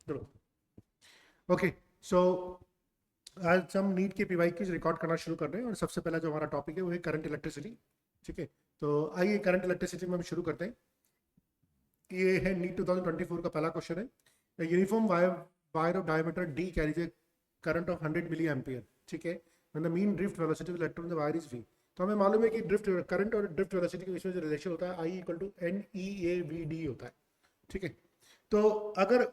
चलो, ओके। सो आज हम नीट के पीवाई की रिकॉर्ड करना शुरू कर रहे हैं और सबसे पहला जो हमारा टॉपिक है वो है करंट इलेक्ट्रिसिटी। ठीक है, तो आइए करंट इलेक्ट्रिसिटी में हम शुरू करते हैं। ये है नीट 2024 का पहला क्वेश्चन है। Uniform wire of diameter D carries a current of 100 milli ampere. ठीक है, the mean drift velocity of electron the wire is V. तो हमें मालूम है कि ड्रिफ्ट करंट और ड्रिफ्ट वेलोसिटी के बीच में जो रिलेशन होता है I equal to N E A V D होता है। ठीक है, तो अगर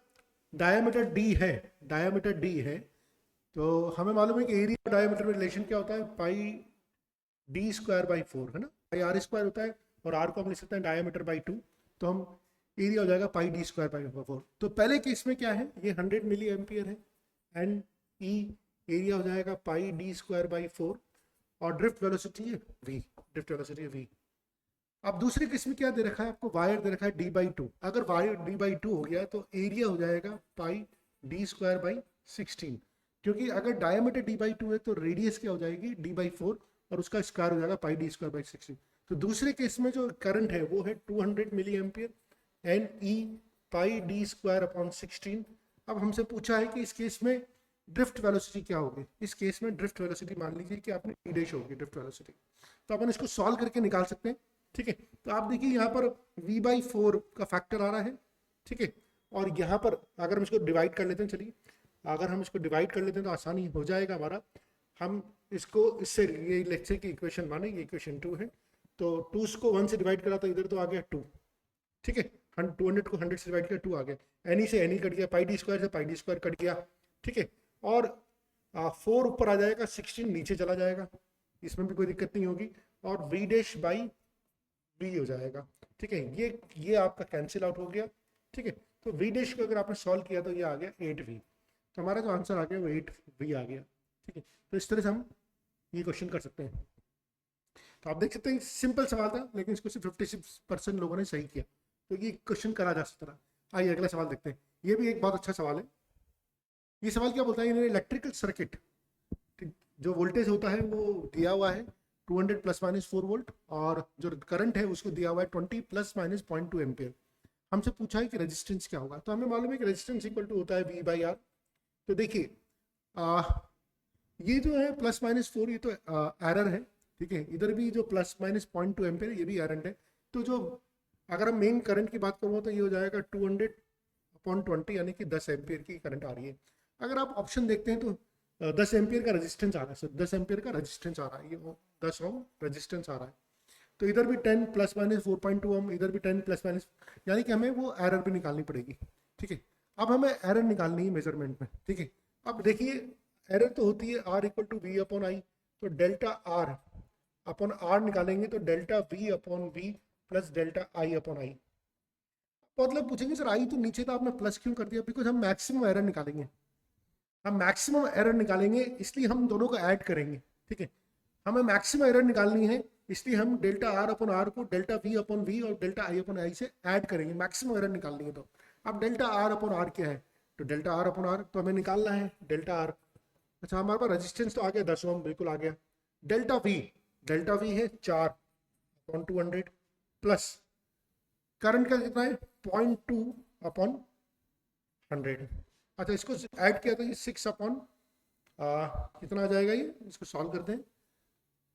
डायमीटर डी है, डायमीटर डी है, तो हमें मालूम है कि एरिया डायमीटर में रिलेशन क्या होता है, पाई डी स्क्वायर बाई 4 है ना, पाई आर स्क्वायर होता है और आर को हम लिख सकते हैं डायमीटर बाई 2। तो हम एरिया हो जाएगा पाई डी स्क्वायर बाई 4। तो पहले केस में क्या है, ये 100 मिली एम्पियर है एंड ई एरिया हो जाएगा पाई डी स्क्वायर बाई 4 और ड्रिफ्ट वेलोसिटी है वी, ड्रिफ्ट वेलोसिटी है वी। अब दूसरी किस्म क्या दे रखा है आपको, वायर दे रखा है डी बाई 2। अगर वायर डी बाई 2 हो गया तो एरिया हो जाएगा पाई डी स्क्वायर बाई 16, क्योंकि अगर डायमीटर डी बाई 2 है तो रेडियस क्या हो जाएगी डी बाई 4 और उसका स्क्वायर हो जाएगा पाई डी स्क्वायर बाई 16। तो दूसरे केस में जो करंट है वो है 200 मिली एम्पियर एन ई पाई डी स्क्वायर अपॉन 16। अब हमसे पूछा है कि इस केस में ड्रिफ्ट वेलोसिटी क्या होगी। इस केस में ड्रिफ्ट वेलोसिटी मान लीजिए कि आपने ई डैश होगी ड्रिफ्ट वेलोसिटी, तो अपन इसको सॉल्व करके निकाल सकते हैं। ठीक है, तो आप देखिए यहाँ पर v बाई 4 का फैक्टर आ रहा है। ठीक है, और यहाँ पर अगर हम इसको डिवाइड कर लेते हैं, चलिए अगर हम इसको डिवाइड कर लेते हैं तो आसानी हो जाएगा हमारा। हम इसको इससे ये लेक्चर की इक्वेशन माने, ये इक्वेशन 2 है, तो 2 को 1 से डिवाइड करा तो इधर तो आ गया 2। ठीक है, 200 को 100 से डिवाइड किया 2 आ गया, एनी से एनी कट गया, पाई डी स्क्वायर से पाई डी स्क्वायर कट गया। ठीक है, और 4 ऊपर आ जाएगा, 16 नीचे चला जाएगा, इसमें भी कोई दिक्कत नहीं होगी, और v डैश बाई v हो जाएगा। ठीक है, ये आपका कैंसिल आउट हो गया। ठीक है, तो v डैश को अगर आपने सॉल्व किया तो ये आ गया 8v। तो हमारा जो आंसर आ गया वो 8v आ गया। ठीक है, तो इस तरह से हम ये क्वेश्चन कर सकते हैं। तो आप देख सकते हैं सिंपल सवाल था लेकिन इसको सिर्फ 56% लोगों ने सही किया, तो ये क्वेश्चन करा जा सकता था। आइए अगला सवाल देखते हैं। ये भी एक बहुत अच्छा सवाल है। ये सवाल क्या बोलता है, इलेक्ट्रिकल सर्किट, जो वोल्टेज होता है वो दिया हुआ है 200 प्लस माइनस 4 वोल्ट और जो करंट है उसको दिया हुआ है 20 प्लस माइनस 0.2 एम्पियर। हमसे पूछा है कि रेजिस्टेंस क्या होगा, तो हमें मालूम है कि रेजिस्टेंस इक्वल टू होता है वी बाई आर। तो देखिए ये जो है प्लस माइनस 4 ये तो एरर है। ठीक है, इधर भी जो प्लस माइनस 0.2 एम्पियर ये भी एरर है। तो जो अगर हम मेन करंट की बात करूँ तो ये हो जाएगा 200/20 यानी कि 10 एम्पियर की करंट आ रही है। अगर आप ऑप्शन देखते हैं तो 10 एम्पियर का रेजिस्टेंस आ रहा है, सर 10 एम्पियर का रेजिस्टेंस आ रहा है, ये 10 ओम रेजिस्टेंस आ रहा है। तो इधर भी 10 प्लस माइनस 4.2 ओम, इधर भी 10 प्लस माइनस, यानी कि हमें वो एरर भी निकालनी पड़ेगी। ठीक है, अब हमें एरर निकालनी है मेजरमेंट में। ठीक है, अब देखिए एरर तो होती है R equal to V upon I, तो डेल्टा आर अपॉन आर निकालेंगे तो delta V upon V plus delta I upon I. मतलब पूछेंगे सर आई तो नीचे था आपने प्लस क्यों कर दिया, बिकॉज हम मैक्सिमम एरर निकालेंगे, हम मैक्सिमम एरर निकालेंगे इसलिए हम दोनों को ऐड करेंगे। ठीक है, हमें मैक्सिमम एरर निकालनी है इसलिए हम डेल्टा आर अपॉन आर को डेल्टा वी अपॉन वी और डेल्टा आई अपॉन आई से ऐड करेंगे, मैक्सिमम एरर निकालनी है। तो अब डेल्टा आर अपॉन आर क्या है, तो डेल्टा आर अपॉन आर तो हमें निकालना है डेल्टा आर। अच्छा, हमारे पास रेजिस्टेंस तो आ गया 10 ओम, बिल्कुल आ गया। डेल्टा वी है 4 अपॉन 200 प्लस करंट का कितना है 0.2 अपॉन 100। अच्छा, इसको ऐड किया तो ये 6 अपॉन कितना आ जाएगा, ये इसको सॉल्व करते हैं।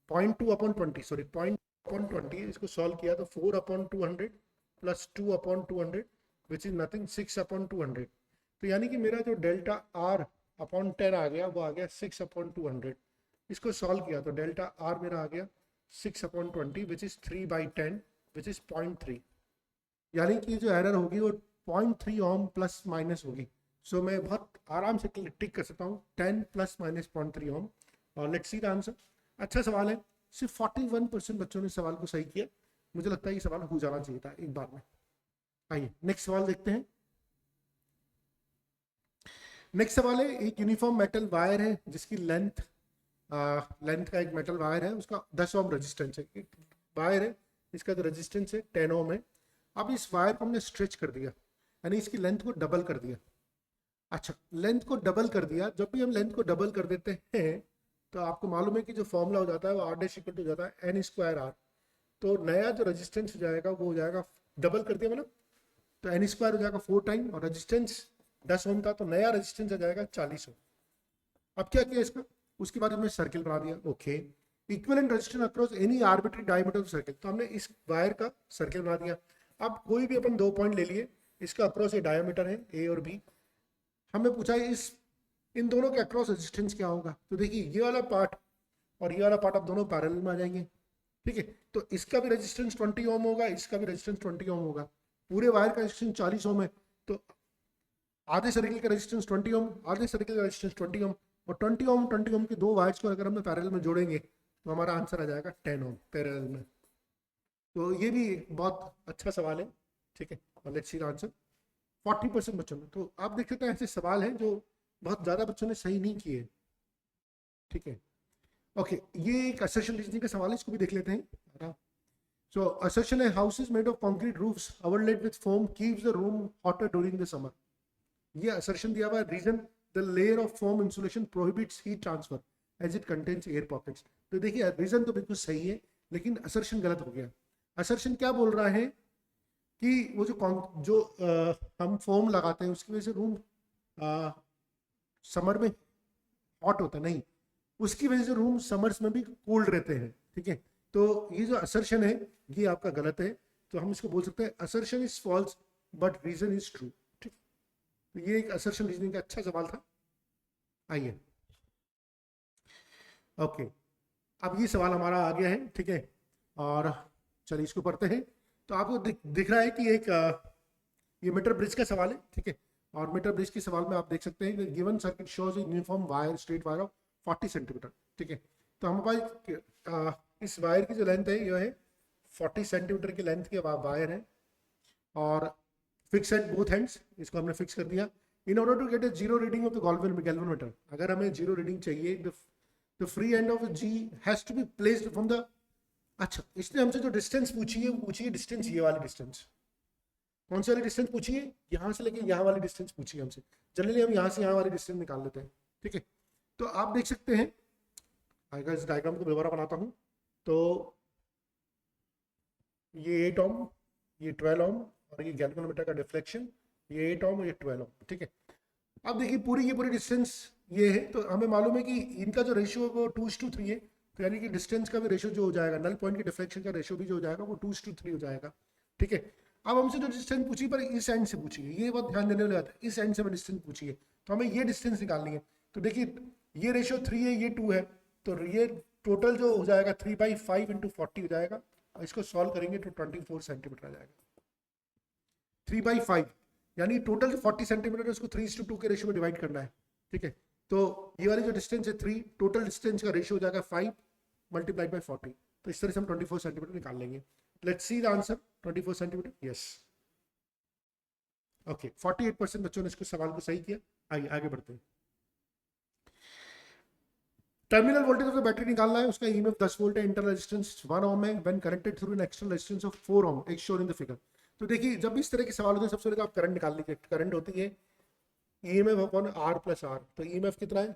0.2 अपॉन 20, सॉरी 0.20, इसको सॉल्व किया तो 4 upon 200 plus 2 upon 200 which is nothing 6 upon 200। तो यानी कि मेरा जो डेल्टा आर अपॉन 10 आ गया वो आ गया 6 अपॉन 200। इसको सॉल्व किया तो डेल्टा आर मेरा आ गया 6 upon 20 which is 3/10 which is 0.3, यानी कि जो एरर होगी वो 0.3 ओम प्लस माइनस होगी। सो मैं बहुत आराम से टिक कर सकता हूँ 10 प्लस माइनस 0.3 ओम। और लेट्स सी द आंसर। अच्छा सवाल है, सिर्फ 41% बच्चों ने सवाल को सही किया। मुझे लगता है ये सवाल हो जाना चाहिए था एक बार में। आइए नेक्स्ट सवाल देखते हैं। नेक्स्ट सवाल है, एक यूनिफॉर्म मेटल वायर है जिसकी लेंथ का एक मेटल वायर है, उसका 10 ओम रेजिस्टेंस है। एक वायर है, इसका जो रेजिस्टेंस है 10 ओम है। अब इस वायर को हमने स्ट्रेच कर दिया, यानी इसकी लेंथ को डबल कर दिया। अच्छा, लेंथ को डबल कर दिया, जब भी हम लेंथ को डबल कर देते हैं तो आपको मालूम है कि जो फॉर्मूला हो जाता है वो आर डैश इक्वल टू हो जाता है एन स्क्वायर आर। तो नया जो रेजिस्टेंस हो जाएगा वो हो जाएगा, डबल कर दिया मतलब, तो एन स्क्वायर हो जाएगा 4 टाइम और रेजिस्टेंस 10 ओम था, तो नया रेजिस्टेंस आ जाएगा 40 ओम। अब क्या किया इसका, उसके बाद हमने सर्किल बना दिया। Okay, equivalent resistance across any arbitrary diameter of circle, तो हमने इस वायर का सर्किल बना दिया। अब कोई भी अपन 2 पॉइंट ले लिए, इसका अक्रॉस ये डायमीटर है ए और बी, हमें पूछा है इस इन दोनों के अक्रॉस रेजिस्टेंस क्या होगा। तो देखिए ये वाला पार्ट और ये वाला पार्ट अब दोनों पैरेलल में आ जाएंगे, ठीक है। तो इसका भी रेजिस्टेंस 20 ओम होगा, इसका भी रेजिस्टेंस 20 ओम होगा। पूरे वायर का रेजिस्टेंस 40 ओम है, तो आधे सर्किल का रेजिस्टेंस 20 ओम, आधे सर्किल का रेजिस्टेंस 20 ओम, और 20 ओम के दो वायर्स को अगर हम पैरेलल में जोड़ेंगे तो हमारा आंसर आ जाएगा 10 ओम पैरेलल में। तो ये भी बहुत अच्छा सवाल है, ठीक है। और लेट्स सी द आंसर 40% बच्चों में। तो आप देख सकते हैं ऐसे सवाल हैं जो बहुत ज़्यादा बच्चों ने सही नहीं किए, ठीक है। ओके, ये एक असर्शन रीजनिंग का सवाल है, इसको भी देख लेते हैं। सो असर्शन है houses made of concrete roofs overlaid with foam keeps the room hotter during the summer. ये असर्शन दिया हुआ है, reason the layer of foam insulation prohibits heat transfer as it contains air pockets. तो देखिए reason तो बिल्कुल सही है, लेकिन असर्शन गलत हो गया। असर्शन क्या बोल रहा है कि वो जो हम फोम लगाते हैं उसकी वजह से रूम समर में हॉट होता नहीं, उसकी वजह से रूम समर्स में भी कोल्ड रहते हैं, ठीक है। तो ये जो असर्शन है ये आपका गलत है, तो हम इसको बोल सकते हैं assertion is false but reason is true, ठीक। तो ये एक असर्शन रीजनिंग का अच्छा सवाल था। आइए, ओके, अब ये सवाल हमारा आ गया है, ठीक है। और चलिए इसको पढ़ते हैं। तो आपको दिख रहा है कि एक ये मीटर ब्रिज का सवाल है, ठीक है। और मीटर ब्रिज के सवाल में आप देख सकते हैं given circuit shows uniform wire straight wire of 40 centimetre, ठीक है। तो हमारे पास इस वायर की जो लेंथ है ये है 40 सेंटीमीटर की लेंथ की वायर है, और फिक्स एट बोथ हैंड्स, इसको हमने फिक्स कर दिया। In order to get a zero reading of the galvanometer, अगर हमें जीरो रीडिंग चाहिए the free end of G has to be placed from the, अच्छा इसने हमसे जो डिस्टेंस पूछी है वो पूछी है डिस्टेंस ये वाली डिस्टेंस। कौन सी वाली डिस्टेंस पूछी है, यहाँ से लेके यहाँ वाली डिस्टेंस पूछी है हमसे। जनरली हम यहाँ से यहाँ वाली डिस्टेंस निकाल लेते हैं, ठीक है। तो आप देख सकते हैं, अगर इस डायग्राम को दोबारा बनाता हूँ, तो ये 8 ओम, ये 12 ओम, और ये गैल्वेनोमीटर का डिफ्लेक्शन, ये 8 ओम और ये 12 ओम, ठीक है। अब देखिए पूरी ये पूरी डिस्टेंस ये है, तो हमें मालूम है कि इनका जो रेशियो है वो 2:3 है, तो यानी कि डिस्टेंस का भी रेशियो जो हो जाएगा, नल पॉइंट के डिफ्लेक्शन का रेशियो भी जो हो जाएगा वो 2:3 हो जाएगा, ठीक है। अब हमसे जो डिस्टेंस पूछी पर इस एंड से पूछी है, ये बहुत ध्यान देने वाली बात है, इस एंड से हमें डिस्टेंस पूछी है, तो हमें ये डिस्टेंस निकालनी है। तो देखिए ये रेशियो 3 है, ये 2 है, तो ये टोटल जो हो जाएगा 3/5 × 40 हो जाएगा, और इसको सॉल्व करेंगे तो 24 सेंटीमीटर आ जाएगा। 3/5 यानी टोटल जो 40 सेंटीमीटर है उसको 3:2 के रेशियो में डिवाइड करना है, ठीक है। तो ये वाली जो डिस्टेंस है 3, टोटल डिस्टेंस का रेशियो हो जाएगा 5 × 40, तो इस तरह से हम 24 सेंटीमीटर निकाल लेंगे। Let's see the answer, 24 centimetre, yes. Okay, 48% बच्चों ने इसको सवाल को सही किया। आइए आगे बढ़ते हैं। Terminal voltage of the battery निकालना है, उसका ईएमएफ 10 वोल्ट है, इंटरनल रेजिस्टेंस 1 ओम है, when connected through an external resistance of 4 ohm as shown in the figure. तो देखिए जब इस तरह के सवाल होते हैं सबसे पहले तो आप करंट निकाल लीजिए। करंट होती है EMF upon R plus R, तो ईएमएफ कितना है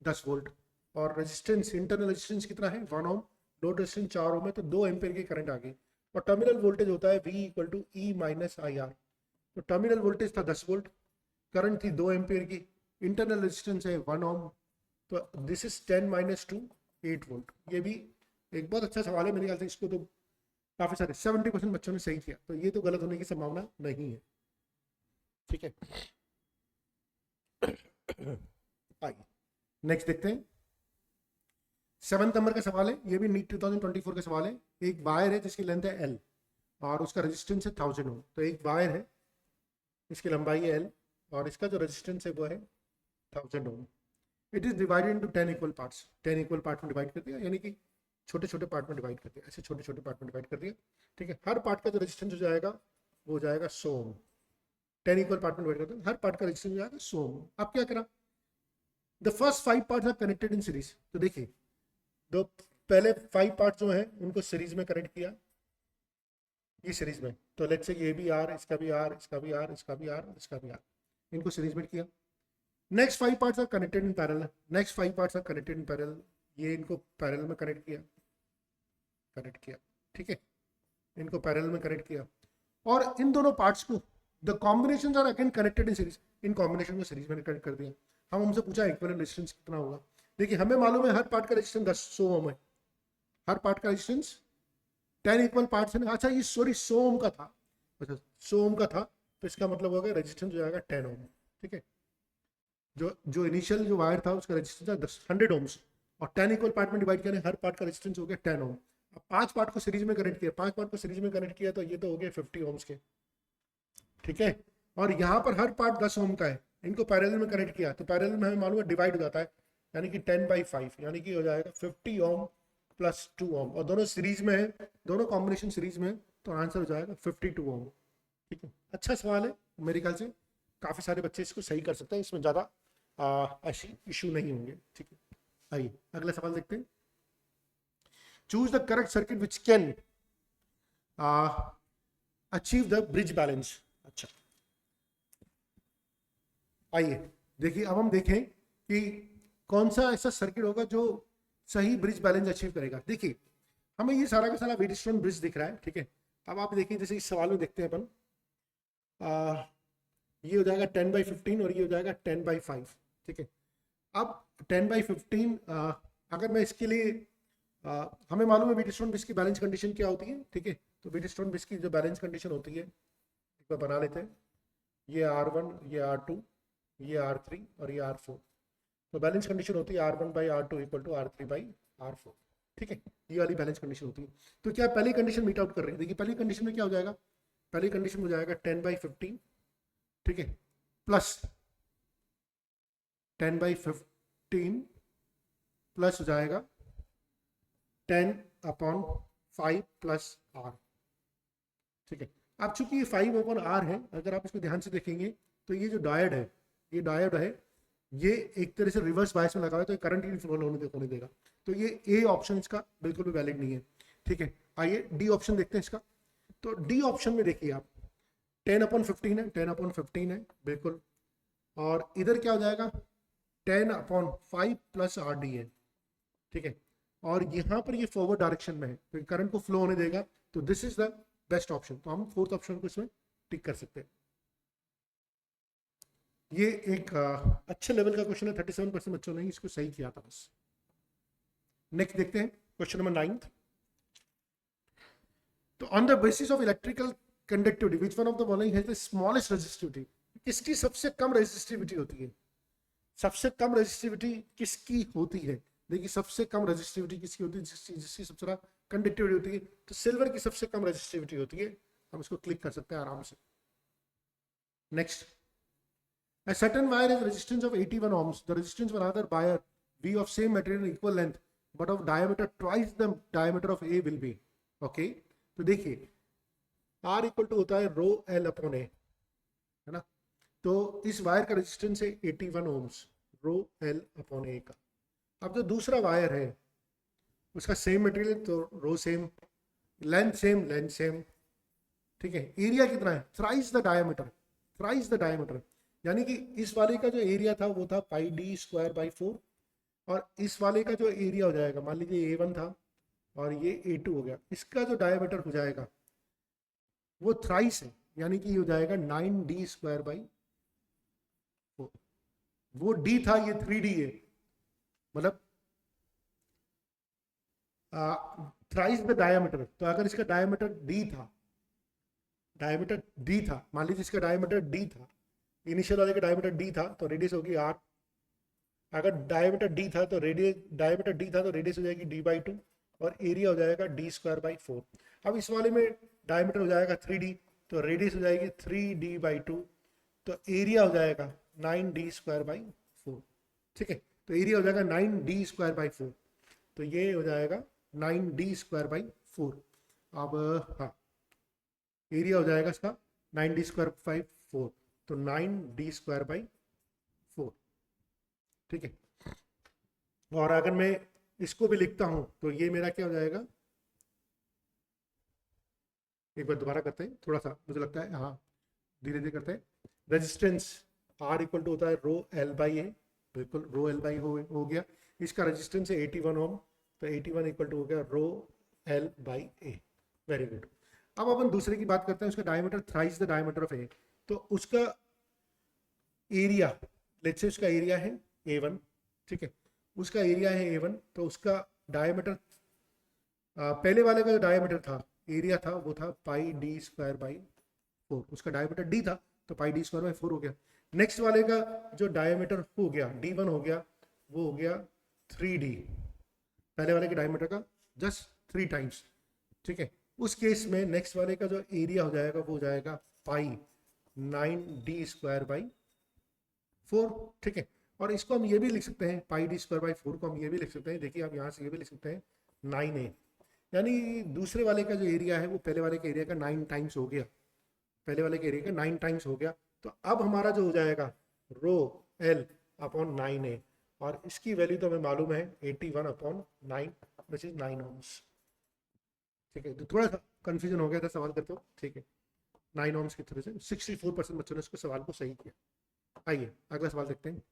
10 वोल्ट, और रेजिस्टेंस इंटरनल रेजिस्टेंस कितना है 1 ओम, लोड रेजिस्टेंस 4 ओम है, तो 2 एम्पीयर की करंट आ गई। और टर्मिनल वोल्टेज होता है V = E - IR, तो टर्मिनल वोल्टेज था 10 वोल्ट, करंट थी 2 एम्पीयर की, इंटरनल रेजिस्टेंस है 1 ओम, तो दिस इज 10 - 2 8 वोल्ट। ये भी एक बहुत अच्छा सवाल है, मेरे ख्याल से इसको तो काफी सारे 70% बच्चों ने सही किया, तो ये तो गलत होने की संभावना नहीं है, ठीक है। आइए नेक्स्ट देखते हैं। 7 नंबर का सवाल है, ये भी नीट 2024 का सवाल है। एक वायर है जिसकी लेंथ है L और उसका रेजिस्टेंस है 1000 ओम, तो एक वायर है इसकी लंबाई है L और इसका जो रेजिस्टेंस है वो है 1000 ohm. It is divided into 10 equal parts, 10 equal part में डिवाइड कर दिया, यानी कि छोटे छोटे पार्ट में डिवाइड कर दिया, ऐसे छोटे छोटे पार्ट में डिवाइड कर दिया, ठीक है। हर पार्ट का जो रेजिस्टेंस हो जाएगा वो हो जाएगा 100 ओम। 10 इक्वल पार्ट में डिवाइड करते हैं, हर पार्ट का रेजिस्टेंस हो जाएगा 100 ओम। अब क्या करा, the first 5 parts are connected in series, तो देखिए दो पहले 5 पार्ट जो हैं उनको सीरीज में कनेक्ट किया, ये सीरीज में, तो लेट्स से ये भी आर, इसका भी आर, इसका भी आर, इसका भी आर, इसका भी आर, इनको सीरीज में किया। Next 5 parts are connected in parallel, next 5 parts are connected in parallel, ये इनको पैरेलल में कनेक्ट किया, ठीक है, इनको पैरेलल में कनेक्ट किया। और इन दोनों पार्ट्स को the combination are again connected in series, इन कॉम्बिनेशन को सीरीज में कनेक्ट कर दिया। हम हमसे पूछा इक्विवेलेंट रेजिस्टेंस कितना होगा। देखिए हमें मालूम है हर पार्ट का रेजिस्टेंस 100 ओम है, हर पार्ट का रेजिस्टेंस 10 इक्वल पार्ट्स है। अच्छा ये सॉरी 100 ओम का था, अच्छा 100 ओम का था, तो इसका मतलब हो गया रेजिस्टेंस हो जाएगा 10 ओम। ठीक है, जो जो इनिशियल जो वायर था उसका रेजिस्टेंस था 100 ओम्स, और 10 इक्वल पार्ट में डिवाइड करें, हर पार्ट का रेजिस्टेंस हो गया 10 ओम। अब 5 पार्ट को सीरीज में कनेक्ट किया, 5 पार्ट को सीरीज में कनेक्ट किया तो ये तो हो गए 50 ओम्स के। ठीक है, और यहाँ पर हर पार्ट 10 ओम का है, इनको पैरेलल में कनेक्ट किया तो पैरेलल में हमें मालूम है डिवाइड हो जाता है, यानी कि 10/5, यानी कि हो जाएगा 50 ओम प्लस 2 ओम, और दोनों सीरीज में है, दोनों कॉम्बिनेशन सीरीज में, तो आंसर हो जाएगा 52 ओम। ठीक है, अच्छा सवाल है, मेरे ख्याल से काफ़ी सारे बच्चे इसको सही कर सकते हैं, इसमें ज़्यादा ऐसी इशू नहीं होंगे। ठीक है, आइए अगला सवाल देखते हैं। Choose the correct circuit which can achieve the bridge balance. अच्छा आइए देखिए, अब हम देखें कि कौन सा ऐसा सर्किट होगा जो सही ब्रिज बैलेंस अचीव करेगा। देखिए हमें ये सारा का सारा व्हीटस्टोन ब्रिज दिख रहा है। ठीक है, अब आप देखिए जैसे इस सवाल में देखते हैं अपन, ये हो जाएगा 10/15 और ये हो जाएगा 10/5। ठीक है, अब 10/15 अगर मैं इसके लिए हमें मालूम है व्हीटस्टोन ब्रिज की बैलेंस कंडीशन क्या होती है। ठीक है, तो व्हीटस्टोन ब्रिज की जो बैलेंस कंडीशन होती है एक बार बना लेते हैं, ये R1, ये R2, ये R3 और ये R4। तो बैलेंस कंडीशन होती है R1/R2 इक्वल टू R3/R4। ठीक है, ये वाली बैलेंस कंडीशन होती है। तो क्या पहली कंडीशन मीट आउट कर रही है? देखिए पहली कंडीशन में क्या हो जाएगा, पहली कंडीशन हो जाएगा 10/15, ठीक है, प्लस 10/15 प्लस हो जाएगा 10/5 प्लस R। ठीक है, अब चूंकि ये 5/R है, अगर आप इसको ध्यान से देखेंगे तो ये जो डायोड है, ये डायोड है, ये एक तरह से रिवर्स बायस में लगा हुआ है, तो करंट ही फ्लो होने देगा, तो ये ए ऑप्शन इसका बिल्कुल भी वैलिड नहीं है। ठीक है, आइए डी ऑप्शन देखते हैं इसका। तो डी ऑप्शन में देखिए आप 10/15 है, 10/15 है बिल्कुल, और इधर क्या हो जाएगा 10/5 प्लस RD है। ठीक है, और यहाँ पर ये फॉरवर्ड डायरेक्शन में है, तो करंट को फ्लो होने देगा, तो this is the best option. तो हम फोर्थ ऑप्शन को इसमें टिक कर सकते हैं। ये एक अच्छे लेवल का क्वेश्चन है, 37% बच्चों ने इसको सही किया था बस। नेक्स्ट देखते हैं क्वेश्चन नंबर 9। तो on the basis of electrical conductivity which one of the following has the smallest resistivity, किसकी सबसे कम रेजिस्टिविटी होती है? सबसे कम रेजिस्टिविटी किसकी होती है? देखिए सबसे कम रेजिस्टिविटी किसकी होती है? जिसकी सबसे ज्यादा कंडक्टिविटी होती है, तो सिल्वर की सबसे कम रेजिस्टिविटी होती है। हम इसको क्लिक कर सकते हैं आराम से। Next, a certain wire has resistance of 81 ohms. The resistance of another wire V of same material equal length but of diameter twice the diameter of A will be. Okay, तो देखिए R equal to होता है रो L upon A, है ना, तो इस wire का resistance है 81 ohms, rho L upon A का। अब जो दूसरा वायर है उसका सेम मटेरियल, तो rho same, length same, length same. ठीक है, एरिया कितना है? Thrice the diameter, thrice the diameter, यानी कि इस वाले का जो एरिया था वो था πd²/4, और इस वाले का जो एरिया हो जाएगा, मान लीजिए A1 था और ये A2 हो गया, इसका जो डायमीटर हो जाएगा वो थ्राइस है, यानी कि ये हो जाएगा 9d²/4। वो D था, ये 3D है, मतलब थ्राइस द डायमीटर। तो अगर इसका डायमीटर D था, डायमीटर D था, मान लीजिए इसका डायमीटर D था, इनिशियल वाले का डायमीटर D था, तो रेडियस होगी R। अगर डायमीटर D था तो रेडियस हो जाएगी D/2, और एरिया हो जाएगा D²/4। अब इस वाले में डायमीटर हो जाएगा 3D, तो रेडियस हो जाएगी 3D/2, तो एरिया हो जाएगा 9d²/4। ठीक है, तो एरिया हो जाएगा 9d²/4, तो ये हो जाएगा 9d²/4। अब हाँ, एरिया हो जाएगा इसका 9d²/4, तो 9d²/4। ठीक है, और अगर मैं इसको भी लिखता हूं तो ये मेरा क्या हो जाएगा, एक बार दोबारा करते हैं, थोड़ा सा मुझे लगता है, हाँ धीरे धीरे करते हैं। रेजिस्टेंस R इक्वल टू होता है रो L/A, बिल्कुल रो L/A हो गया। इसका रेजिस्टेंस है 81 ओम, तो 81 इक्वल टू हो गया रो L/A। Very good. अब अपन दूसरे की बात करते हैं, उसका diameter thrice the diameter of A। तो उसका एरिया, लेट्स से उसका एरिया है A1, ठीक है, उसका एरिया है A1, तो उसका डायमीटर, पहले वाले का जो डायमीटर था, एरिया था, वो था पाई डी स्क्वायर बाई 4, उसका डायमीटर डी था तो पाई डी स्क्वायर बाई 4 हो गया। नेक्स्ट वाले का जो डायमीटर हो गया D1 हो गया, वो हो गया 3D, पहले वाले के डायमीटर का जस्ट 3 टाइम्स, ठीक है। उस केस में नेक्स्ट वाले का जो एरिया हो जाएगा वो हो जाएगा पाई 9D स्क्वायर बाई 4, ठीक है। और इसको हम ये भी लिख सकते हैं, पाई डी स्क्वायर बाई 4 को हम ये भी लिख सकते हैं, देखिए आप यहाँ से ये भी लिख सकते हैं 9A, यानी दूसरे वाले का जो एरिया है वो पहले वाले के एरिया का 9 टाइम्स हो गया, पहले वाले के एरिया का 9 टाइम्स हो गया। तो अब हमारा जो हो जाएगा रो L अपॉन 9A, और इसकी वैल्यू तो हमें मालूम है 81 अपॉन 9 विच इज 9 ओम्स, ठीक है। तो थोड़ा सा कंफ्यूजन हो गया था सवाल करते हो, ठीक है। 9 ओम्स की तरह से 64% बच्चों ने इसको सवाल को सही किया। आइए अगला सवाल देखते हैं।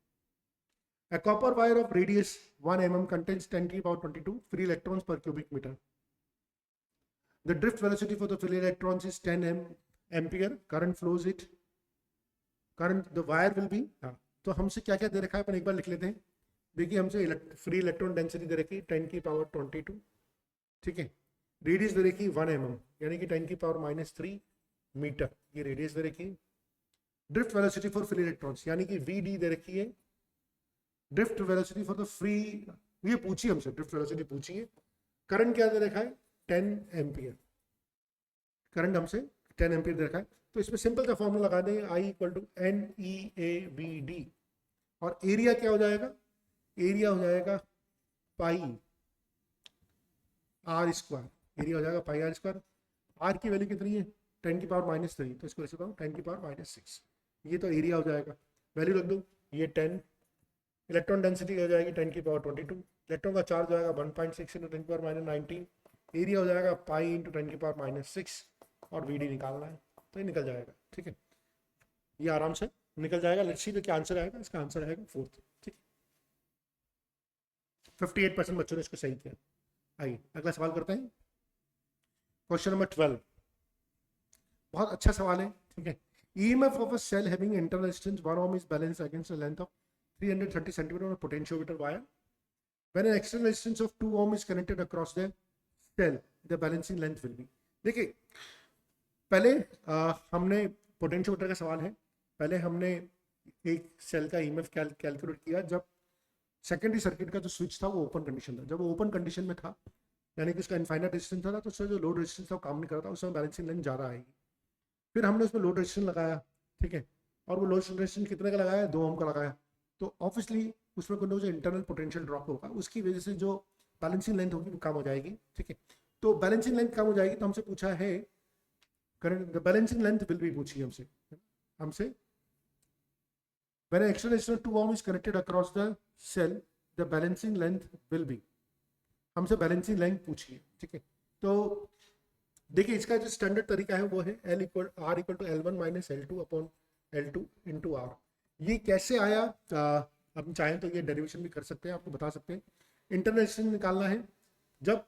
A copper wire of radius 1 mm contains 10 to the power 22 free electrons per cubic meter. The drift velocity for the free electrons is 10 ampere. Current flows it. Current the wire will be, तो हमसे क्या क्या दे रखा है अपन एक बार लिख लेते हैं। देखिए हमसे फ्री इलेक्ट्रॉन डेंसिटी दे रखी 10 की पावर 22, ठीक है। रेडियस दे रखी 1 mm, यानी कि 10 की पावर -3 मीटर, ये रेडियस दे रखी। Drift velocity for free electrons यानी कि VD दे रखी है। Drift velocity for the free, ये पूछी हमसे, ड्रिफ्ट वेलोसिटी पूछी है। करंट क्या दे रखा है 10 एम्पियर, करंट हमसे 10 एम्पियर दे रखा है। तो इसमें सिंपल सा फॉर्मूला लगा देंगे, I = NEABD, और एरिया क्या हो जाएगा, एरिया हो जाएगा पाई R स्क्वायर, एरिया हो जाएगा पाई R स्क्वायर। R की वैल्यू कितनी है 10 की पावर -3, तो इसको ऐसे 10 की पावर -6, ये तो एरिया हो जाएगा। वैल्यू रख दो, ये 10, इलेक्ट्रॉन डेंसिटी हो जाएगी 10 की पावर 22, इलेक्ट्रॉन का चार्ज हो जाएगा 1.6 × 10 की पावर -19, एरिया हो जाएगा पाई × 10 की पावर -6, और VD निकालना है तो ये निकल जाएगा, ठीक है। ये आराम से निकल जाएगा। लेट्स सी क्या आंसर आएगा, इसका आंसर आएगा 4th, ठीक। 58% बच्चों ने इसको सही किया। आइए अगला सवाल करते हैं। क्वेश्चन नंबर 12, बहुत अच्छा सवाल है, ठीक है। EMF of a cell having internal resistance 1 ohm is balanced against a length of 330 centimeter on a potentiometer wire. When an external resistance of 2 ohm is connected across the cell, the balancing length will be. देखिए पहले हमने potentiometer का सवाल है, पहले हमने एक cell का EMF कैलकुलेट किया जब सेकेंडरी सर्किट का जो स्विच था वो ओपन कंडीशन था। जब वो ओपन कंडीशन में था यानी कि उसका इनफाइनाइट रेजिस्टेंस था, तो उससे जो लोड रेजिस्टेंस था वो काम नहीं कर रहा था, उसमें बैलेंसिंग लेंथ ज़्यादा आएगी। फिर हमने उसमें लोड रेजिस्टेंस लगाया, ठीक है, और वो लोड रेजिस्टेंस कितने का लगाया, 2 ओम का लगाया, तो ऑब्वियसली उसमें कोई जो इंटरनल पोटेंशियल ड्रॉप होगा उसकी वजह से जो बैलेंसिंग लेंथ होगी वो कम हो जाएगी, ठीक है। तो बैलेंसिंग लेंथ कम हो जाएगी, तो हमसे पूछा है current, the balancing length will be पूछी हमसे when an external resistor 2 ohm is connected across the cell, the balancing length will be, हमसे बैलेंसिंग लेंथ पूछी है, ठीक है। तो देखिए इसका जो स्टैंडर्ड तरीका है वो है R = L1 - L2 upon L2 × R। ये कैसे आया, हम चाहें तो ये डेरिवेशन भी कर सकते हैं, आपको बता सकते हैं। इंटरनल रेजिस्टेंस निकालना है, जब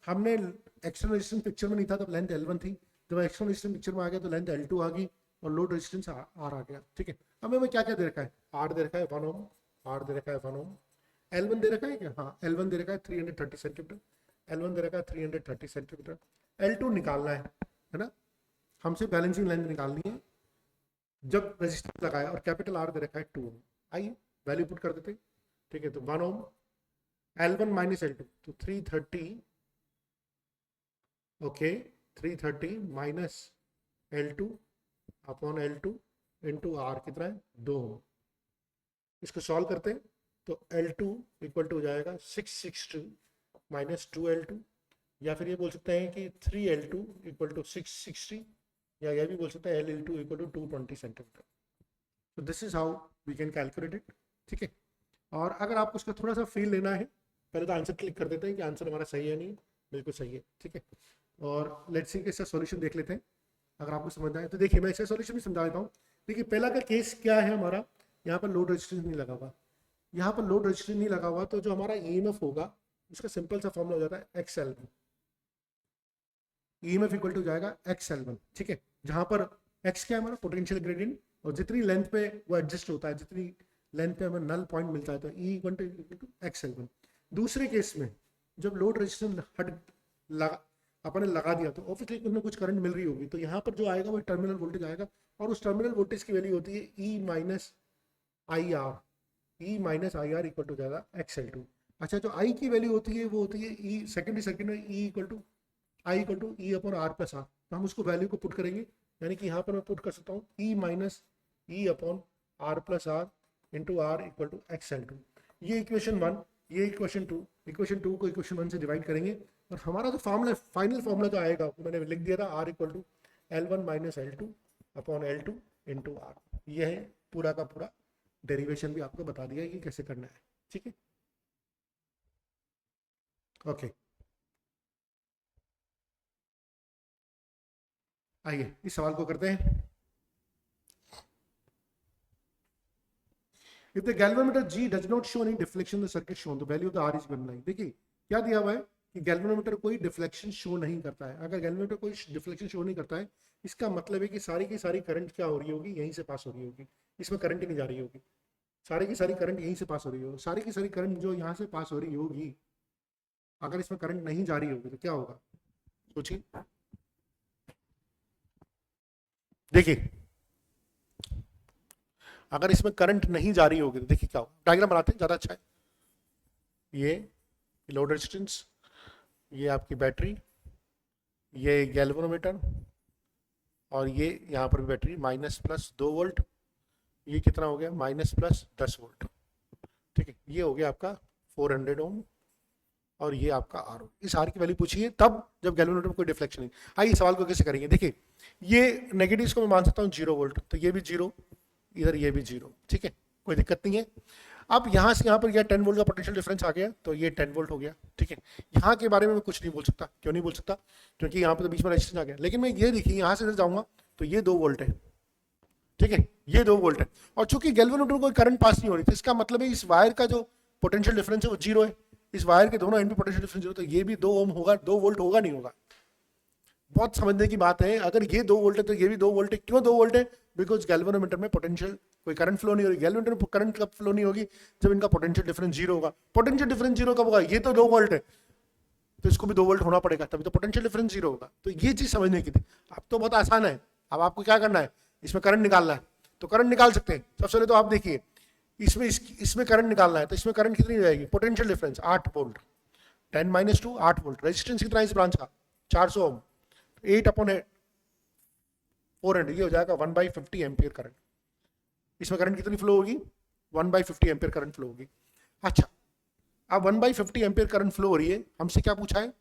हमने एक्सटर्नल रेजिस्टेंस पिक्चर में नहीं था तब लेंथ L1 थी, जब एक्सटर्नल रेजिस्टेंस पिक्चर में आ गया तो लेंथ L2 आ गई और लोड रेजिस्टेंस R आ गया, ठीक है। अब हमें क्या क्या दे रखा है, R दे रखा है 1 ओम, R दे रखा है 1 ओम, L1 दे रखा है क्या, हाँ L1 दे रखा है 330 सेंटीमीटर, L1 दे रखा है 330 सेंटीमीटर। L2 निकालना है ना, हमसे बैलेंसिंग लेंथ निकालनी है जब रेजिस्टेंस लगाया, और कैपिटल R दे रखा है 2 ओम। आइए वैल्यू पुट कर देते हैं, ठीक है। तो 1 ओम, L1 - L2 तो 330, okay, 330 minus L2 upon L2 into R कितना है 2 ओम। इसको सॉल्व करते हैं तो L2 = हो जाएगा 662 माइनस 2L2, या फिर ये बोल सकते हैं कि 3L2 = 660, या यह भी बोल सकते हैं L2 = 220 सेंटीमीटर। तो this is how we can calculate it, ठीक है। और अगर आपको उसका थोड़ा सा फील लेना है, पहले तो आंसर क्लिक कर देते हैं कि आंसर हमारा सही है नहीं, बिल्कुल सही है, ठीक है। और लेट्स सी इसका सॉल्यूशन देख लेते हैं, अगर आपको समझ आए तो। देखिए मैं इसका सॉल्यूशन भी समझा देता हूँ। देखिए पहला का केस क्या है हमारा, यहाँ पर लोड रेजिस्टेंस नहीं लगा हुआ, यहाँ पर लोड रेजिस्टेंस नहीं लगा हुआ, तो जो हमारा EMF होगा उसका सिंपल सा फॉर्मूला हो जाता है XL1, EMF = हो जाएगा XL1, ठीक है। जहाँ पर एक्स क्या है हमारा पोटेंशियल ग्रेडियंट, और जितनी लेंथ पे वो एडजस्ट होता है, जितनी लेंथ पे हमें नल पॉइंट मिलता है, तो E equal to X L one. दूसरे केस में जब लोड रेजिस्टेंस हट लगा, अपन ने लगा दिया, तो ऑब्वियसली कुछ ना कुछ करंट मिल रही होगी, तो यहाँ पर जो आएगा वो टर्मिनल वोल्टेज आएगा, और उस टर्मिनल वोल्टेज की वैल्यू होती है E minus I R, E minus I R equal to जाएगा एक्स एल टू। अच्छा, जो आई की वैल्यू होती है वो होती है ई सेकेंडरी सर्किट में E equal to I equal to E upon R plus R, तो हम उसको वैल्यू को पुट करेंगे, यानी कि यहाँ पर मैं पुट कर सकता हूँ E minus E upon R plus R into R equal to X L two. ये इक्वेशन वन, ये इक्वेशन टू, इक्वेशन टू को इक्वेशन वन से डिवाइड करेंगे, और हमारा जो फॉर्मूला, फाइनल फॉर्मूला जो आएगा वो मैंने लिख दिया था, R equal to L one minus L two upon L two into R. यह है पूरा का पूरा डेरिवेशन भी आपको बता दिया कि कैसे करना है, ठीक है। ओके, आइए इस सवाल को करते हैं। If the galvanometer G does not show any deflection in the circuit shown, the value of the R is given. देखिए क्या दिया हुआ है कि गैल्वेनोमीटर कोई डिफ्लेक्शन शो नहीं करता है। अगर गैल्वेनोमीटर कोई डिफ्लेक्शन शो नहीं करता है, इसका मतलब है कि सारी की सारी करंट क्या हो रही होगी, यहीं से पास हो रही होगी, इसमें करंट ही नहीं जा रही होगी, सारी की सारी करंट यहीं से पास हो रही होगी। सारी की सारी करंट जो यहाँ से पास हो रही होगी, अगर इसमें करंट नहीं जा रही होगी तो क्या होगा, सोचिए। देखिए अगर इसमें करंट नहीं जा रही होगी तो देखिए क्या होगा, डायग्राम बनाते हैं ज़्यादा अच्छा है। ये लोड रेजिस्टेंस, ये आपकी बैटरी, ये गैल्वेनोमीटर, और ये यहाँ पर भी बैटरी माइनस प्लस 2 वोल्ट, ये कितना हो गया माइनस प्लस 10 वोल्ट, ठीक है। ये हो गया आपका 400 ओम, और ये आपका आर। इस आर की वैल्यू पूछिए तब जब गैल्वेनोमीटर में कोई डिफ्लेक्शन नहीं। आइए सवाल को कैसे करेंगे, देखिए ये नेगेटिव को मैं मान सकता हूँ 0 वोल्ट, तो ये भी 0, इधर ये भी 0, ठीक है, कोई दिक्कत नहीं है। अब यहाँ से यहाँ पर यह 10 वोल्ट का पोटेंशियल डिफरेंस आ गया, तो ये 10 वोल्ट हो गया, ठीक है। यहाँ के बारे में मैं कुछ नहीं बोल सकता, क्यों नहीं बोल सकता, क्योंकि यहाँ पर तो बीच में रेजिस्टेंस आ गया। लेकिन मैं ये देखिए यहाँ से इधर जाऊँगा तो ये 2 वोल्ट है, ठीक है, ये 2 वोल्ट है, और चूंकि गैल्वेनोमीटर में कोई करंट पास नहीं हो रही, तो इसका मतलब है इस वायर का जो पोटेंशियल डिफरेंस है वो 0 है। इस वायर के दोनों एंड पे पोटेंशियल डिफरेंस 0, तो ये भी 2 ओम होगा, 2 वोल्ट होगा नहीं होगा। बहुत समझने की बात है, अगर ये 2 वोल्ट है तो ये भी 2 वोल्ट है। क्यों 2 वोल्ट है, बिकॉज गैल्वेनोमीटर में पोटेंशियल कोई करंट फ्लो नहीं हो रही। गैल्वेनोमीटर में करंट कब फ्लो नहीं होगी, जब इनका पोटेंशियल डिफरेंस 0 होगा। पोटेंशियल डिफरेंस 0 कब होगा, ये तो 2 वोल्ट है, तो इसको भी 2 वोल्ट होना पड़ेगा, तभी तो पोटेंशियल डिफरेंस 0 होगा। तो ये चीज समझने की थी। अब तो बहुत आसान है, अब आपको क्या करना है, इसमें करंट निकालना है, तो करंट निकाल सकते हैं। सबसे पहले तो आप देखिए इसमें करंट निकालना है, तो इसमें करंट कितनी जाएगी, potential difference 8 volt, 10 minus 2 8 volt. Resistance कितना है इस ब्रांच का 400 ओम, 8 अपॉन 400, ये हो जाएगा 1/50 एम्पियर करंट। इसमें करंट कितनी फ्लो होगी, 1/50 एम्पियर करंट फ्लो होगी। अच्छा, अब 1/50 एम्पियर करंट फ्लो हो रही है, हमसे क्या पूछा है,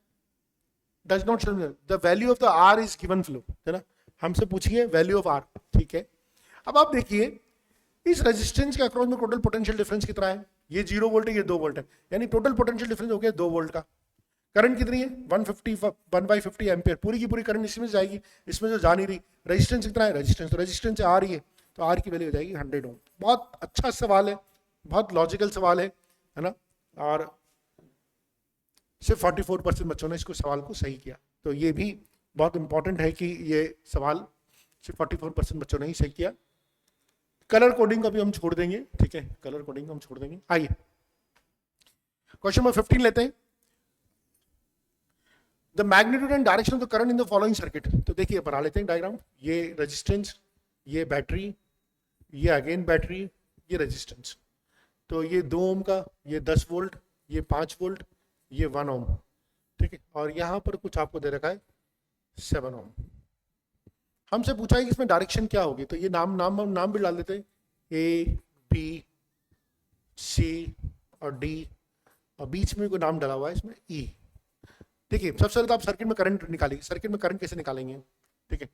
does not show the value of the R is given flow, है ना, हमसे पूछिए वैल्यू ऑफ आर, ठीक है। अब आप देखिए इस रेजिस्टेंस के अक्रॉस में टोटल पोटेंशियल डिफरेंस कितना है, ये 0 वोल्ट है, ये 2 वोल्ट है, यानी टोटल पोटेंशियल डिफरेंस हो गया 2 वोल्ट का। करंट कितनी है 1/50 एम्पियर, पूरी की पूरी करंट इसमें जाएगी, इसमें जो जा नहीं रही। रेजिस्टेंस कितना है, रेजिस्टेंस से आ रही है, तो आर की वैल्यू हो जाएगी 100 ओम। बहुत अच्छा सवाल है, बहुत लॉजिकल सवाल है ना, और सिर्फ 44% बच्चों ने इसको सवाल को सही किया, तो ये भी बहुत इंपॉर्टेंट है कि ये सवाल सिर्फ 44% बच्चों ने ही सही किया। कलर कोडिंग का भी हम छोड़ देंगे, ठीक है, कलर कोडिंग हम छोड़ देंगे। आइए क्वेश्चन नंबर 15 लेते हैं। The magnitude and direction of the current in the following circuit. तो देखिए बना लेते हैं डायग्राम, ये रेजिस्टेंस, ये बैटरी, ये अगेन बैटरी, ये रेजिस्टेंस। तो ये 2 ओम का, ये 10 वोल्ट, ये 5 वोल्ट, ये 1 ओम, ठीक है, और यहां पर कुछ आपको दे रखा है 7 ओम। हमसे पूछा है कि इसमें डायरेक्शन क्या होगी, तो ये नाम भी डाल देते हैं, ए बी सी और डी, और बीच में कोई नाम डाला हुआ है इसमें ई। देखिए सबसे पहले तो आप सर्किट में करंट निकालिए, सर्किट में करंट कैसे निकालेंगे, ठीक है।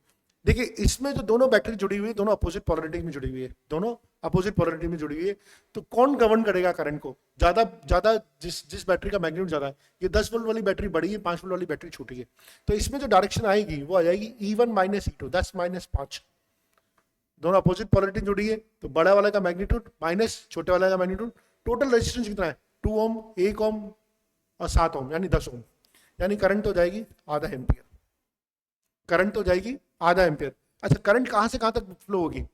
देखिए इसमें जो दोनों बैटरी जुड़ी हुई है, दोनों अपोजिट पोलैरिटी में जुड़ी हुई है, दोनों अपोजिट पोलैरिटी में जुड़ी हुई है, तो कौन गवर्न करेगा करंट को, ज्यादा जिस बैटरी का मैग्नीट्यूड ज्यादा है, ये 10 वोल्ट वाली बैटरी बड़ी है, 5 वोल्ट वाली बैटरी छोटी है, तो इसमें जो डायरेक्शन आएगी वो आ जाएगी E1 माइनस E2, 10 माइनस 5। दोनों अपोजिट पोलैरिटी जुड़ी है, तो बड़ा वाला का मैग्नीट्यूड माइनस छोटे वाला का मैग्नीट्यूड। टोटल रेजिस्टेंस कितना है 2 ओम, 1 ओम और 7 ओम, यानी 10 ओम, यानी करंट हो जाएगी आधा एम्पियर, करंट हो जाएगी आधा एम्पियर। अच्छा, करंट कहाँ से कहाँ तक फ्लो होगी?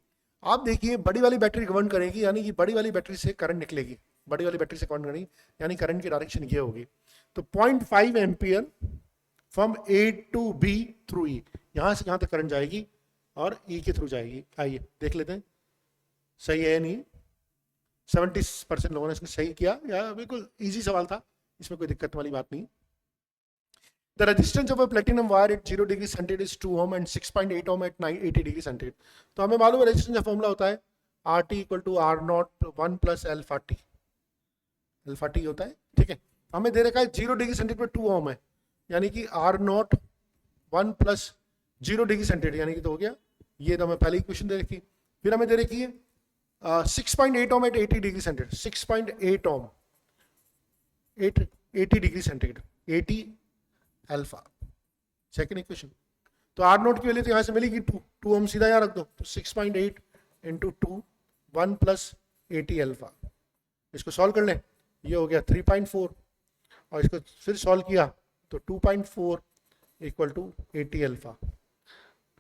आप देखिए, बड़ी वाली बैटरी गवर्न करेगी, यानी कि बड़ी वाली बैटरी से करंट निकलेगी, बड़ी वाली बैटरी से गवर्न करेगी, यानी करंट की डायरेक्शन ये होगी। तो 0.5 ampere from A to B through E, यहां से कहां तक करंट जाएगी और ई के थ्रू जाएगी। आइए देख लेते हैं सही है या नहीं। 70% लोगों ने इसको सही किया, या बिल्कुल इजी सवाल था, इसमें कोई दिक्कत वाली बात नहीं। The resistance of a platinum wire at 0 degree centigrade is 2 ohm and 6.8 ohm at 80 degree centigrade. तो हमें मालूम है रेजिस्टेंस का फॉर्मूला होता है RT equal to R naught 1 plus alpha T, alpha T होता है, ठीक है। हमें दे रखा है 0 डिग्री सेंटीग्रेड पर 2 ओम है, यानी कि R naught 1 plus 0 degree centigrade, यानी कि तो हो गया ये, तो हमें पहली इक्वेशन दे रखी। फिर हमें दे रखी है 6.8 ओम एट 80 डिग्री सेंटीग्रेड, 6.8 ओम 80 degree centigrade, 80 alpha, second equation. तो आर नोट की वैल्यू तो यहाँ से मिलेगी 2 ओम, सीधा यहाँ रख दो, तो 6.8 इंटू 2 1 प्लस 80 अल्फा। इसको सॉल्व कर लें, ये हो गया 3.4, और इसको फिर सॉल्व किया तो 2.4 इक्वल टू 80 अल्फा,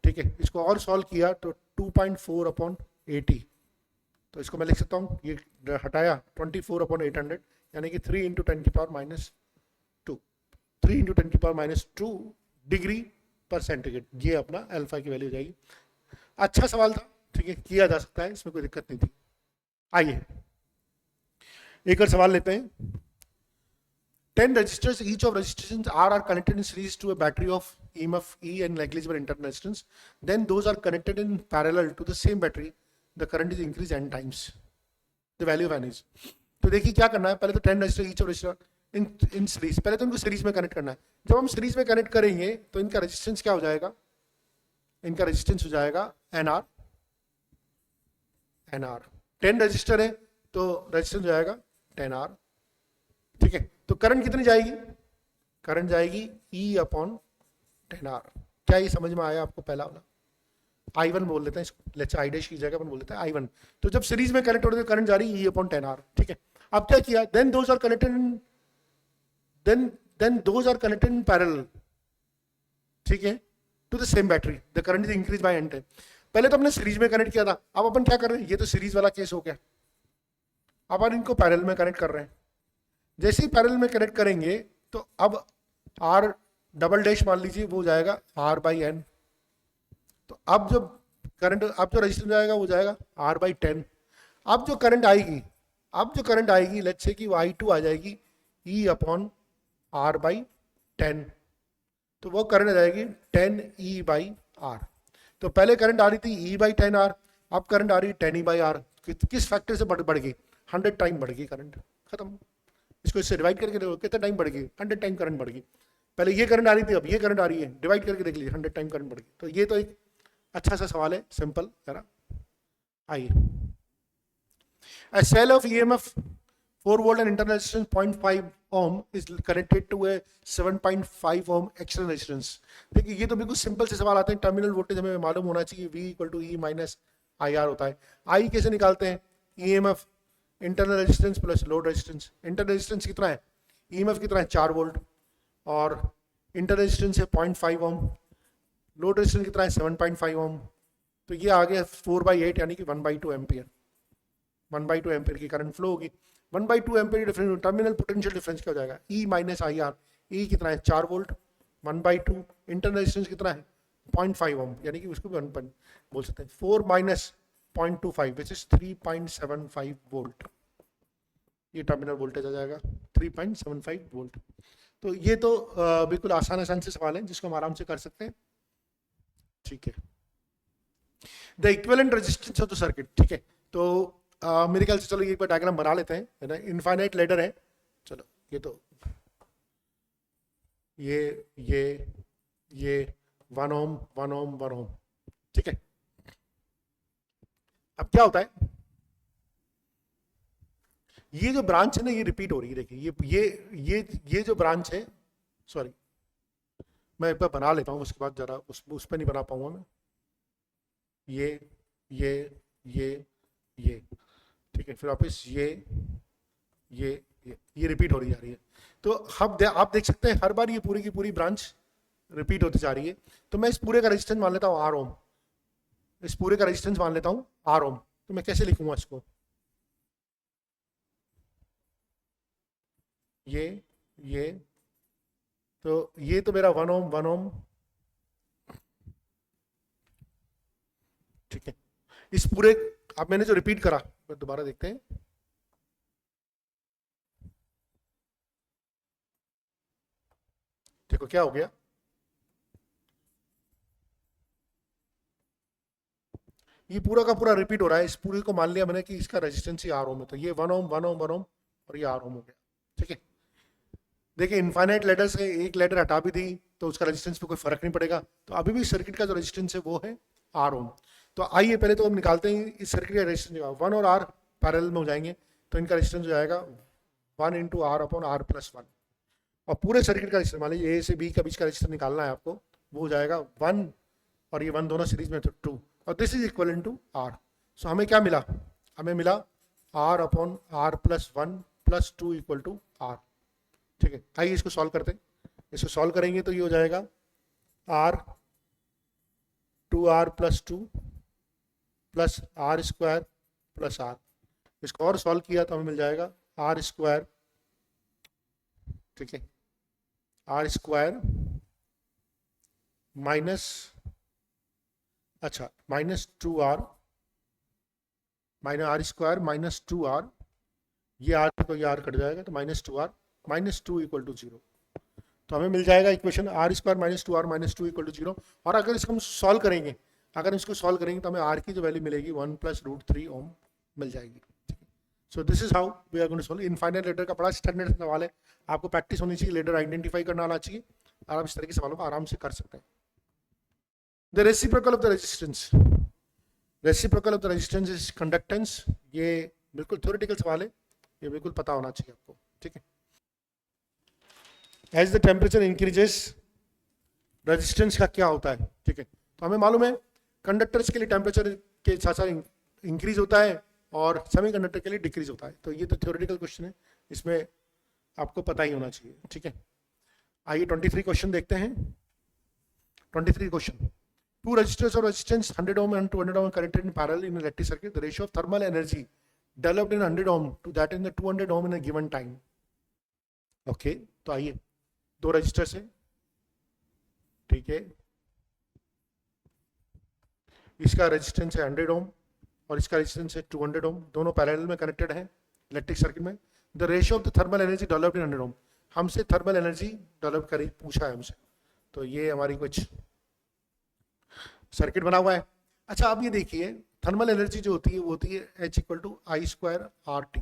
ठीक है। इसको और सॉल्व किया तो 2.4 अपॉन 80, तो इसको मैं लिख सकता हूँ, ये हटाया 24 अपॉन 800, यानी कि 3 इंटू 10 की पावर माइनस 3 इंटू 10 की पावर माइनस 2 डिग्री पर सेंटीग्रेड, ये अपना अल्फा की वैल्यू हो जाएगी। अच्छा सवाल था, ठीक है, किया जा सकता है, इसमें कोई दिक्कत नहीं थी। आइए एक और सवाल लेते हैं। 10 resistors, each of resistors are connected in series to a battery of EMF E and negligible internal resistance. Then those are connected in parallel to the same battery. The current is increased n times. The value of n is. तो देखिए क्या करना है, पहले तो 10 resistor, each of resistor in series, पहले तो इनको सीरीज में कनेक्ट करना है। जब हम सीरीज में कनेक्ट करेंगे तो इनका रेजिस्टेंस क्या हो जाएगा, इनका रेजिस्टेंस हो जाएगा एनआर, 10 रेजिस्टर है तो रेजिस्टेंस हो जाएगा 10R, ठीक है। तो करंट कितनी जाएगी, करंट जाएगी E अपॉन 10R। क्या ये समझ में आया आपको? पहला वाला I1 बोल लेते हैं इसको, लेट्स I डैश की जगह अपन बोल लेते हैं I1। तो जब सीरीज में कनेक्ट हो रहे तो करंट जा रही है E अपॉन 10R, ठीक है। अब क्या किया, then those are connected in then those are connected in parallel, ठीक है, to the same battery. The current is increased by n time. पहले तो हमने सीरीज में कनेक्ट किया था, अब अपन क्या कर रहे हैं, ये तो सीरीज वाला केस हो गया, अब अपन इनको पैरेलल में कनेक्ट कर रहे हैं। जैसे ही पैरेलल में कनेक्ट करेंगे तो अब R डबल डैश मान लीजिए वो जाएगा R बाई एन। तो अब जो करंट, अब जो रजिस्टेंस जाएगा वो जाएगा R बाई 10। अब जो करंट आएगी, लेट्स से कि वो I2 आ जाएगी E अपॉन R बाई 10, तो वो करंट आ जाएगी 10 E बाई R। तो पहले करंट आ रही थी E बाई 10R, अब करंट आ रही है 10 E बाई R। किस फैक्टर से बढ़ गई? 100 टाइम बढ़ गई करंट, खत्म। इसको इससे डिवाइड करके देखो कितना टाइम बढ़ गई, 100 टाइम करंट बढ़ गई। पहले ये करंट आ रही थी, अब ये करंट आ रही है, डिवाइड करके देख लीजिए 100 टाइम करंट बढ़ गई। तो ये तो एक अच्छा सा सवाल है, सिंपल जरा। आइए, a cell of EMF 4 volt and internal resistance 0.5 ohm is connected to a 7.5 ohm external resistance। देखिए ये तो बिल्कुल सिंपल से सवाल आते हैं। टर्मिनल वोल्टेज हमें मालूम होना चाहिए, V equal to E minus IR होता है। I कैसे निकालते हैं? EMF internal resistance plus load resistance. Internal resistance कितना है, EMF कितना है 4 वोल्ट, और इंटरनल रेजिस्टेंस है 0.5 ओम, लोड रेजिस्टेंस कितना है 7.5 ओम। तो ये आ गया 4/8 यानी कि 1/2 एम्पियर, 1/2 एम्पियर की करंट फ्लो होगी। 1/2 ampere difference, terminal potential difference क्या हो जाएगा, E माइनस IR। E कितना है 4 वोल्ट, 1/2, इंटरनल रेजिस्टेंस कितना है 0.5 ओम, यानी कि उसको भी 1 बोल सकते हैं। 4 माइनस 0.25 विच इज 3.75 वोल्ट, ये टर्मिनल वोल्टेज आ जाएगा 3.75 वोल्ट। तो ये तो बिल्कुल आसान से सवाल है जिसको हम आराम से कर सकते हैं, ठीक है। The equivalent resistance of the circuit, ठीक है। तो मेरे ख्याल से चलो ये एक बार डायग्राम बना लेते हैं, है ना। इनफाइनाइट लेडर है, चलो ये तो ये 1 ओम 1 ओम 1 ओम, ठीक है। अब क्या होता है, ये जो ब्रांच है ना ये रिपीट हो रही है। देखिए ये जो ब्रांच है, सॉरी मैं एक बार बना लेता हूँ, उसके बाद जरा उस पर नहीं बना पाऊंगा मैं। ये ठीक है, फिर वापस ये रिपीट हो रही जा रही है। तो आप देख सकते हैं हर बार ये पूरी की पूरी ब्रांच रिपीट होती जा रही है। तो मैं इस पूरे का रेजिस्टेंस मान लेता हूँ R ओम, इस पूरे का रेजिस्टेंस मान लेता हूं आर ओम, तो मैं कैसे लिखूंगा इसको, ये तो ये तो मेरा 1 ओम, ठीक है। इस पूरे, अब मैंने जो रिपीट करा, दोबारा देखते हैं, देखो क्या हो गया, ये पूरा का पूरा रिपीट हो रहा है। इस पूरे को मान लिया मैंने कि इसका रेजिस्टेंस ही आर ओम है, तो ये 1 ओम 1 ओम 1 ओम और ये आर ओम हो गया, ठीक है। देखिए इनफाइनाइट लेटर से एक लेटर हटा भी दी तो उसका रेजिस्टेंस पे कोई फर्क नहीं पड़ेगा, तो अभी भी सर्किट का जो रेजिस्टेंस है वो है आर ओम। तो आइए पहले तो हम निकालते हैं इस सर्किट का रेजिस्टेंस, 1 और आर पैरेलल में हो जाएंगे, तो इनका रेजिस्टेंस हो जाएगा 1 into R upon R plus 1, और पूरे सर्किट का रेजिस्टेंस मान लीजिए ए से बी का बीच का रेजिस्टेंस निकालना है आपको, वो हो जाएगा 1 और ये 1 दोनों सीरीज में तो 2, और this is equal to R. So हमें क्या मिला, हमें मिला R upon R plus 1 plus 2 equal to R, ठीक है। आइए इसको सॉल्व करते हैं, इसको सॉल्व करेंगे तो ये हो जाएगा R 2r plus 2 plus R square plus R, इसको और सॉल्व किया तो हमें मिल जाएगा आर स्क्वायर, ठीक है, आर स्क्वायर माइनस, अच्छा minus 2r minus R square minus 2r, ये आर को ये आर कट जाएगा तो minus 2r minus 2 equal to 0, तो हमें मिल जाएगा equation R square minus 2r minus 2 equal to 0। और अगर इसको हम सॉल्व करेंगे, अगर इसको सॉल्व करेंगे तो हमें आर की जो वैल्यू मिलेगी 1 प्लस रूट 3 ओम मिल जाएगी। So this is how we are going to solve. Infinite ladder का बड़ा स्टैंडर्ड सवाल है, आपको प्रैक्टिस होनी चाहिए, लेटर आइडेंटिफाई करना आना चाहिए, और आप इस तरह के सवालों को आराम से कर सकते हैं। The reciprocal of the resistance, reciprocal of the resistance is conductance, ये बिल्कुल थ्योरेटिकल सवाल है, ये बिल्कुल पता होना चाहिए आपको, ठीक है। As the temperature increases, resistance का क्या होता है, ठीक है। तो हमें मालूम है कंडक्टर्स के लिए टेम्परेचर के साथ साथ इंक्रीज होता है और सेमीकंडक्टर के लिए डिक्रीज होता है, तो ये तो थ्योरेटिकल क्वेश्चन है, इसमें आपको पता ही होना चाहिए, ठीक है। आइए 23 क्वेश्चन देखते हैं। 23 क्वेश्चन, टू रजिस्टर्स और resistance 100 ohm and 200 ohm connected in parallel in electric circuit, the ratio of thermal energy developed in 100 ohm to that in the 200 ohm in a given time, okay. तो आइए, दो registers है, ठीक है, इसका resistance है 100 ओम और इसका रेजिस्टेंस है 200 ओम, दोनों पैरेलल में कनेक्टेड हैं इलेक्ट्रिक सर्किट में। The ratio of the thermal energy developed in 100 ओम, हमसे थर्मल एनर्जी डेवलप करी पूछा है हमसे, तो ये हमारी कुछ सर्किट बना हुआ है। अच्छा आप ये देखिए, थर्मल एनर्जी जो होती है वो होती है H equal to I square R T,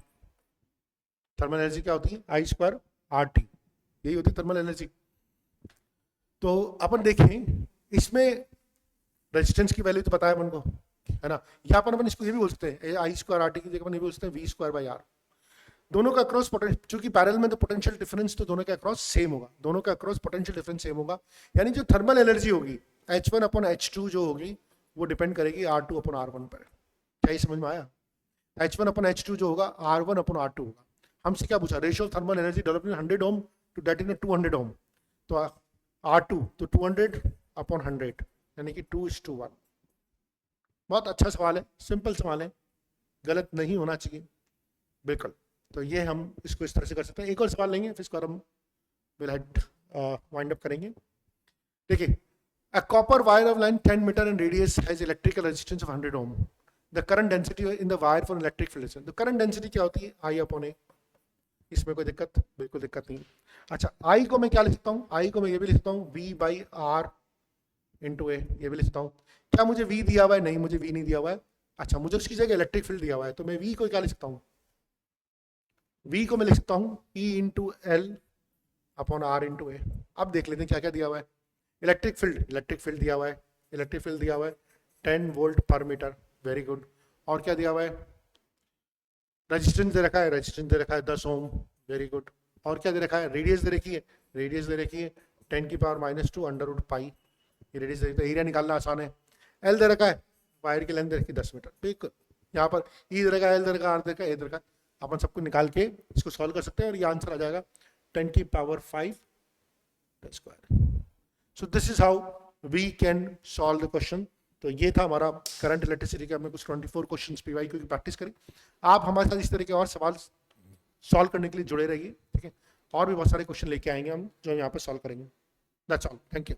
thermal energy क्या होती है, आई स्क्वायर आर टी, यही होती है थर्मल एनर्जी। तो अपन देखें इसमें रेजिस्टेंस की वैल्यू तो पता है अपन को, है ना, यहाँ पर अपन इसको ये भी बोल सकते हैं आई स्क्वायर आर टी की जगह अपन ये बोल सकते हैं वी स्क्वायर बाई आर। दोनों का क्रॉस पोटेंशियल, चूंकि पैरेलल में तो पोटेंशियल डिफरेंस तो दोनों का क्रॉस सेम होगा, दोनों का क्रॉस पोटेंशियल डिफरेंस सेम होगा, यानी जो थर्मल एनर्जी होगी H1 अपॉन H2 जो होगी वो डिपेंड करेगी R2 अपॉन R1 पर। क्या ये समझ में आया? H1 अपॉन H2 जो होगा R1 अपॉन R2 होगा। हमसे क्या पूछा, ratio of thermal energy developed in 100 ohm to that in 200 ohm, तो R2 तो 200 अपॉन 100 यानी कि 2:1। बहुत अच्छा सवाल है, सिंपल सवाल है, गलत नहीं होना चाहिए बिल्कुल। तो ये हम इसको इस तरह से कर सकते हैं। एक और सवाल लेंगे फिर इसको हम विल हेड वाइंड अप करेंगे। देखिए, a copper wire of line 10 meter in radius has electrical resistance of 100 ohm. The current density in the wire for electric field. तो current density क्या होती है, I upon A। इसमें कोई दिक्कत, बिल्कुल दिक्कत नहीं। अच्छा I को मैं क्या लिख सकता हूँ, I को मैं ये भी लिख सकता हूँ V by R into A, ये भी लिख सकता हूँ। क्या मुझे V दिया हुआ है? नहीं, मुझे V नहीं दिया हुआ है। अच्छा मुझे उसकी जगह इलेक्ट्रिक फील्ड दिया हुआ है, तो मैं V को क्या लिख सकता हूँ, V को मैं लिख सकता हूँ E into L upon R into A. अब देख लेते हैं क्या क्या दिया हुआ है। इलेक्ट्रिक फील्ड दिया हुआ है, इलेक्ट्रिक फील्ड दिया हुआ है 10 वोल्ट पर मीटर, वेरी गुड। और क्या दिया हुआ है, रेजिस्टेंस दे रखा है, रेजिस्टेंस दे रखा है 10 ओम, वेरी गुड। और क्या दे रखा है, रेडियस दे रखी है, रेडियस दे रखी है 10 की पावर -2 अंडर रूट पाई, ये रेडियस दे रखी है, एरिया निकालना आसान है। एल दे रखा है, वायर की लेंथ दे रखी है 10 मीटर, बिल्कुल। यहाँ पर ई दे रखा है, एल दे रखा है, आर दे रखा है, ए दे रखा है, अपन सबको निकाल के इसको सॉल्व कर सकते हैं और ये आंसर आ जाएगा 10 की power 5 square. So this is how we can solve the question तो ये था हमारा करंट इलेक्ट्रिसिटी का, हमने कुछ 24 क्वेश्चंस पीवाईक्यू की प्रैक्टिस करी। आप हमारे साथ इस तरह के और सवाल सॉल्व करने के लिए जुड़े रहिए, ठीक है। और भी बहुत सारे क्वेश्चन लेके आएंगे हम जो यहाँ पे सॉल्व करेंगे। That's all, thank you.